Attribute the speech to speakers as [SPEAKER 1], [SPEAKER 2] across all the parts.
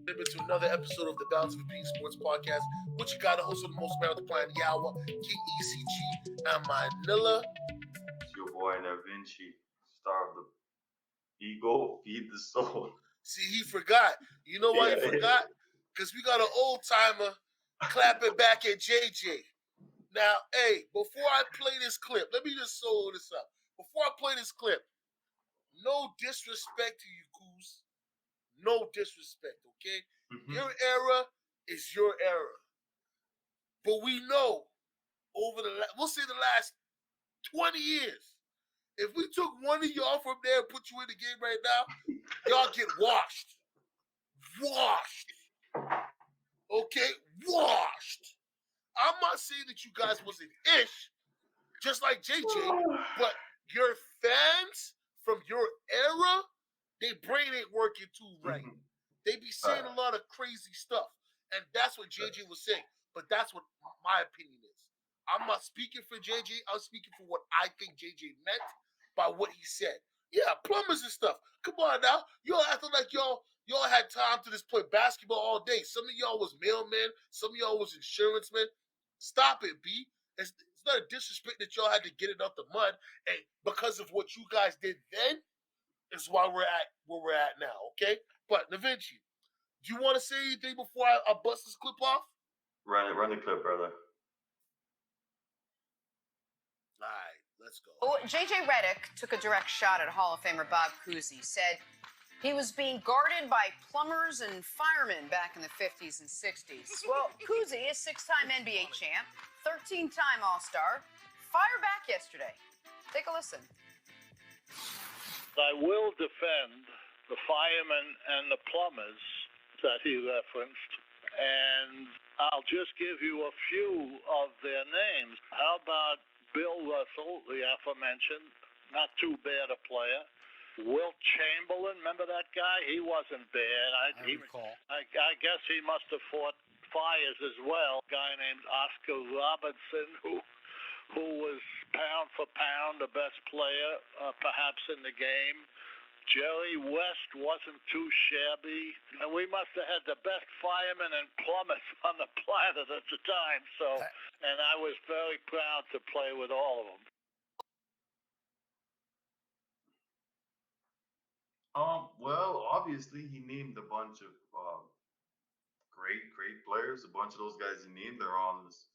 [SPEAKER 1] To another episode of the Balance of Opinion Sports Podcast. What you got? The host of the most man on the planet, Yawa, King ECG, and Manila.
[SPEAKER 2] It's your boy Da Vinci, star of the ego, feed the soul.
[SPEAKER 1] See, he forgot. You know why he
[SPEAKER 2] Yeah,
[SPEAKER 1] forgot? Because we got an old timer clapping back at JJ. Now, hey, before I play this clip, let me just solo this up. Before I play this clip, no disrespect to you, Coos. No disrespect, okay?
[SPEAKER 2] mm-hmm.
[SPEAKER 1] Your era is your era. But we know over we'll say the last 20 years, if we took one of y'all from there and put you in the game right now, y'all get washed. Washed. Okay? Washed. I'm not saying that you guys was an ish, just like JJ, but your fans from your era, they brain ain't working too right.
[SPEAKER 2] Mm-hmm.
[SPEAKER 1] They be saying a lot of crazy stuff. And that's what JJ was saying. But that's what my opinion is. I'm not speaking for JJ. I'm speaking for what I think JJ meant by what he said. Yeah, plumbers and stuff. Come on now. Y'all acting like y'all had time to just play basketball all day. Some of y'all was mailmen. Some of y'all was insurance men. Stop it, B. It's not a disrespect that y'all had to get it out the mud. And because of what you guys did then, is why we're at where we're at now, okay? But Da Vinci, do you want to say anything before I bust this clip off?
[SPEAKER 2] Run the clip, brother.
[SPEAKER 1] All right, let's go.
[SPEAKER 3] J.J. Redick took a direct shot at Hall of Famer Bob Cousy. Said he was being guarded by plumbers and firemen back in the 50s and 60s. Well, Cousy is six-time NBA champ, 13-time All-Star, fired back yesterday. Take a listen.
[SPEAKER 4] I will defend the firemen and the plumbers that he referenced, and I'll just give you a few of their names. How about Bill Russell, the aforementioned, not too bad a player. Wilt Chamberlain, remember that guy? He wasn't bad.
[SPEAKER 5] I recall.
[SPEAKER 4] I guess he must have fought fires as well. A guy named Oscar Robertson, who was pound for pound the best player, perhaps in the game. Jerry West wasn't too shabby. And we must have had the best firemen and plumbers on the planet at the time. So, and I was very proud to play with all of them.
[SPEAKER 2] Well, obviously he named a bunch of great players. A bunch of those guys he named, they're on this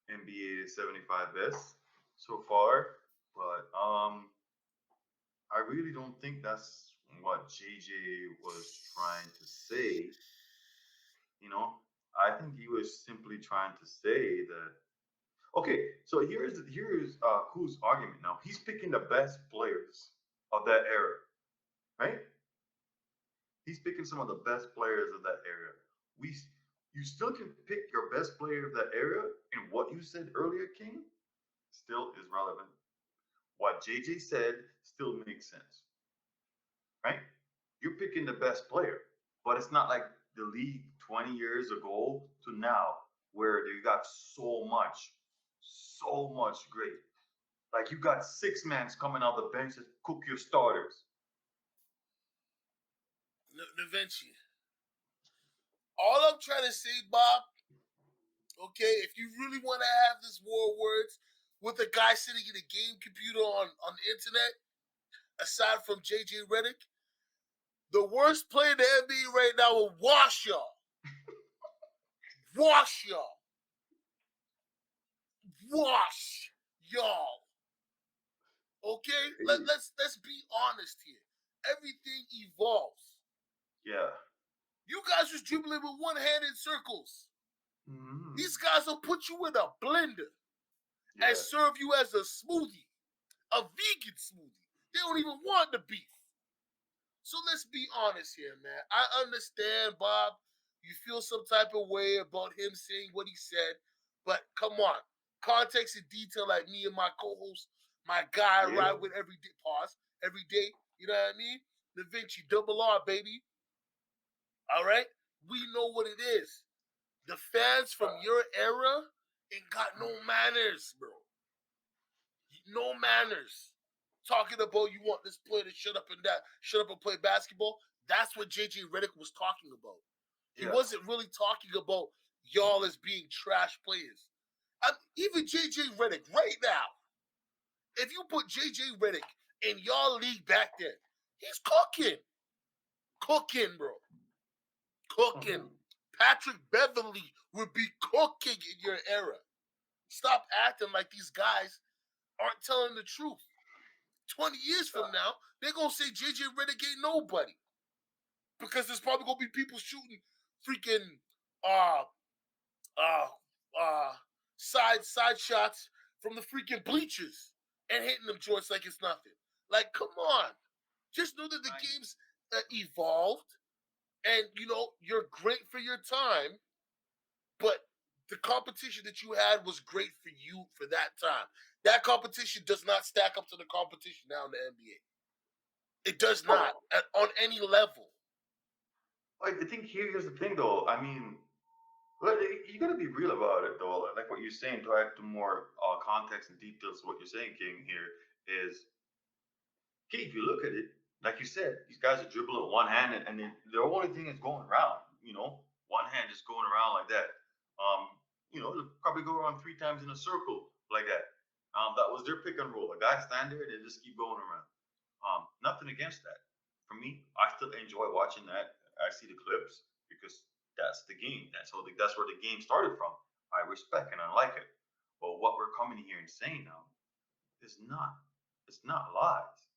[SPEAKER 2] NBA 75 best so far. But I really don't think that's what JJ was trying to say. You know, I think he was simply trying to say that. Okay, so here's whose argument now. He's picking the best players of that era, right? He's picking some of the best players of that era. We, you still can pick your best player of that era, and what you said earlier, King, still is relevant. What JJ said still makes sense, right? You're picking the best player, but it's not like the league 20 years ago to now, where you got so much great. Like you got six mans coming out the bench to cook your starters.
[SPEAKER 1] Da Vinci. All I'm trying to say, Bob, okay, if you really want to have this war of words with a guy sitting in a game computer on the internet, aside from JJ Redick, the worst player in the NBA right now will wash y'all. Wash y'all. Wash y'all. Okay? Let's be honest here. Everything evolves.
[SPEAKER 2] Yeah.
[SPEAKER 1] You guys was dribbling with one hand in circles.
[SPEAKER 2] Mm-hmm.
[SPEAKER 1] These guys will put you in a blender and serve you as a smoothie, a vegan smoothie. They don't even want the beef. So let's be honest here, man. I understand, Bob. You feel some type of way about him saying what he said, but come on. Context and detail, like me and my co-host, my guy, I ride with every day. Pause. Every day. You know what I mean? Da Vinci, double R, baby. All right? We know what it is. The fans from your era ain't got no manners, bro. No manners. Talking about you want this player to shut up and play basketball. That's what JJ Redick was talking about. He wasn't really talking about y'all as being trash players. Even JJ Redick right now, if you put JJ Redick in y'all league back then, he's cooking, bro, cooking. Patrick Beverly would be cooking in your era. Stop acting like these guys aren't telling the truth. 20 years from now, they're gonna say JJ Redick ain't nobody. Because there's probably gonna be people shooting freaking uh side shots from the freaking bleachers and hitting them joints like it's nothing. Like, come on. Just know that the game's evolved and you're great for your time, but the competition that you had was great for you for that time. That competition does not stack up to the competition now in the NBA. It does not on any level.
[SPEAKER 2] I think here's the thing, though. I mean, you gotta be real about it, though. Like what you're saying, to add to more context and details to what you're saying, King, here is, okay, if you look at it, like you said, these guys are dribbling with one hand, and then the only thing is going around, one hand just going around like that. They'll probably go around 3 times in a circle like that. That was their pick and roll. A guy stand there, they just keep going around. Nothing against that. For me, I still enjoy watching that. I see the clips because that's the game. That's where the game started from. I respect and I like it. But what we're coming here and saying now is not. It's not lies.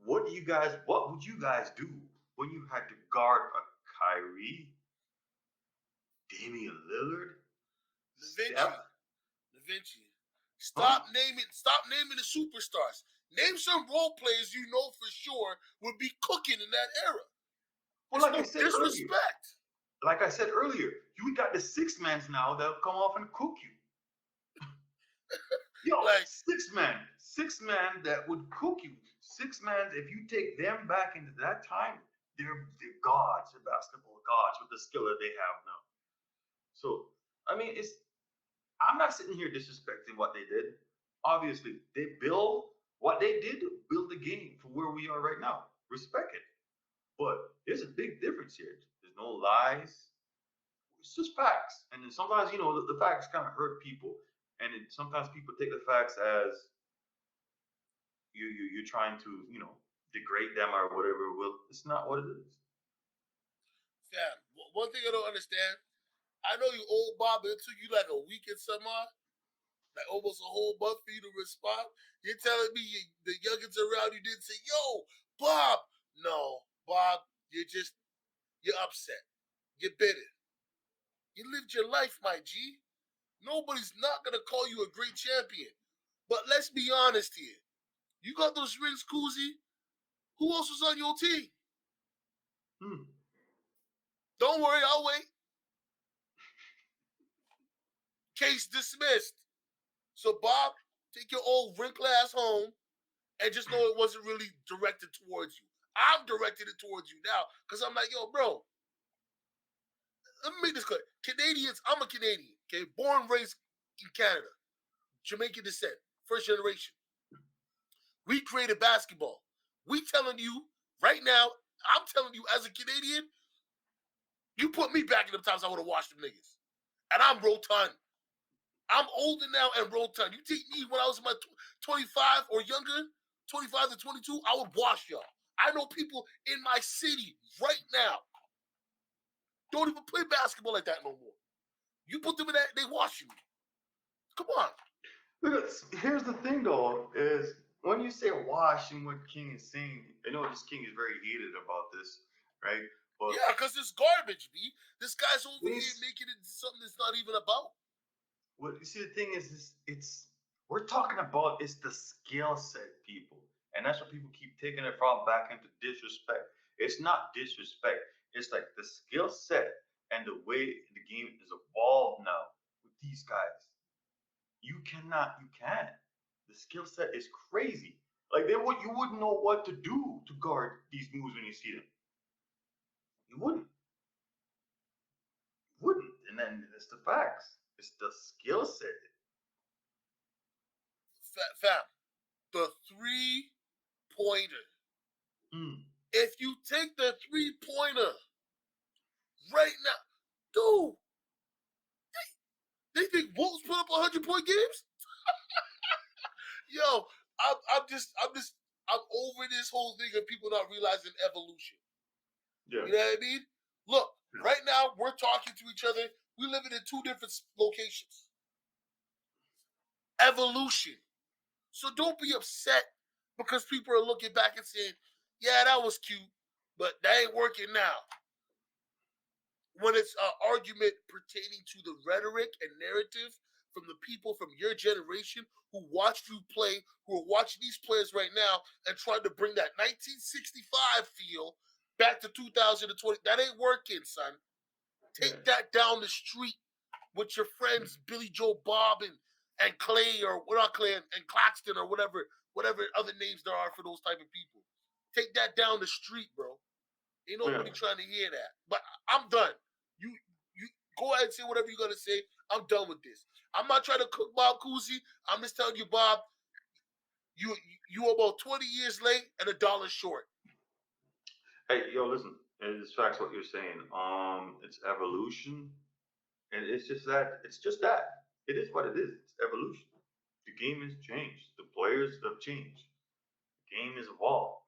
[SPEAKER 2] What would you guys do when you had to guard a Kyrie, Damian Lillard,
[SPEAKER 1] Da Vinci? Stop naming the superstars. Name some role players you know for sure would be cooking in that era.
[SPEAKER 2] Well, like I said earlier, you got the six mans now that'll come off and cook you. Yo, like six man that would cook you. 6 man, if you take them back into that time, they're gods, they're basketball gods with the skill that they have now. So, I mean, I'm not sitting here disrespecting what they did. Obviously, what they did build the game for where we are right now. Respect it. But there's a big difference here. There's no lies. It's just facts. And then sometimes, the facts kind of hurt people. And sometimes people take the facts as you're trying to, degrade them or whatever. Well, it's not what it is.
[SPEAKER 1] Fam, one thing I don't understand, I know you old Bob, it took you like a week and some odd, like almost a whole month for you to respond. You're telling me the youngins around you didn't say, yo, Bob. No, Bob, you're upset. You're bitter. You lived your life, my G. Nobody's not going to call you a great champion. But let's be honest here. You got those rings, Koozie. Who else was on your team? Don't worry, I'll wait. Case dismissed. So, Bob, take your old wrinkle ass home and just know it wasn't really directed towards you. I'm directed it towards you now because I'm like, yo, bro, let me make this clear. Canadians, I'm a Canadian, okay? Born and raised in Canada. Jamaican descent, first generation. We created basketball. We telling you right now, I'm telling you as a Canadian, you put me back in the times I would have watched them niggas. And I'm rotund. I'm older now and rotund. You take me when I was in my 25 or younger, 25 to 22, I would wash y'all. I know people in my city right now don't even play basketball like that no more. You put them in that, they wash you. Come on.
[SPEAKER 2] Here's the thing, though, is when you say wash and what King is saying, I know this King is very heated about this, right?
[SPEAKER 1] But yeah, because it's garbage, B. This guy's over here making it something that's not even about.
[SPEAKER 2] Well, you see, the thing is we're talking about is the skill set, people. And that's what people keep taking it from back into disrespect. It's not disrespect. It's like the skill set and the way the game is evolved now with these guys. You can't. The skill set is crazy. Like you wouldn't know what to do to guard these moves when you see them. You wouldn't. And then it's the facts. It's the skill set.
[SPEAKER 1] Fam, the 3-pointer. If you take the 3-pointer right 40-point games? Yo, I'm over this whole thing of people not realizing evolution.
[SPEAKER 2] Yeah.
[SPEAKER 1] You know what I mean? Look, right now we're talking to each other. We living in two different locations. Evolution. So don't be upset because people are looking back and saying, "Yeah, that was cute, but that ain't working now." When it's an argument pertaining to the rhetoric and narrative from the people from your generation who watched you play, who are watching these players right now and trying to bring that 1965 feel back to 2020, that ain't working, son. Take that down the street with your friends Billy Joe Bob and Clay, or not Clay, and Claxton, or whatever other names there are for those type of people. Take that down the street, bro. Ain't nobody trying to hear that. But I'm done. You go ahead and say whatever you're gonna say. I'm done with this. I'm not trying to cook Bob Cousy. I'm just telling you, Bob, you about 20 years late and $1 short.
[SPEAKER 2] Hey, yo, listen. It's facts what you're saying. It's evolution, and it's just that. It's just that. It is what it is. It's evolution. The game has changed. The players have changed. The game has evolved.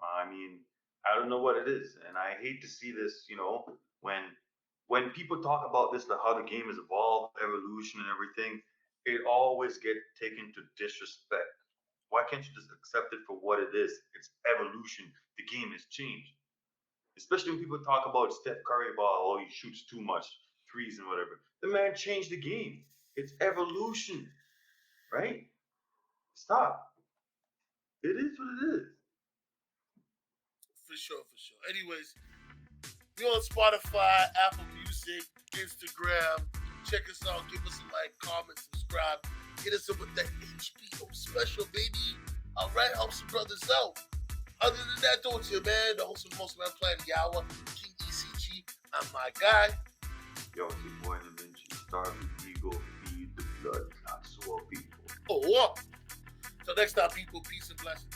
[SPEAKER 2] I mean, I don't know what it is, and I hate to see this. When people talk about this, how the game has evolved, evolution, and everything, it always get taken to disrespect. Why can't you just accept it for what it is? It's evolution. The game has changed. Especially when people talk about Steph Curry ball, oh, he shoots too much threes and whatever. The man changed the game. It's evolution, right? Stop. It is what it is.
[SPEAKER 1] For sure. Anyways, we on Spotify, Apple Music, Instagram. Check us out. Give us a like, comment, subscribe. Hit us up with that HBO special, baby. All right, help some brothers out. Other than that, don't you, man? The host of the Most Man Plan, Yawa, King ECG. I'm my guy.
[SPEAKER 2] Yo, it's your boy Da Vinci. Starve the ego, feed the blood, not swore people.
[SPEAKER 1] Oh, till next time, people. Peace and blessings.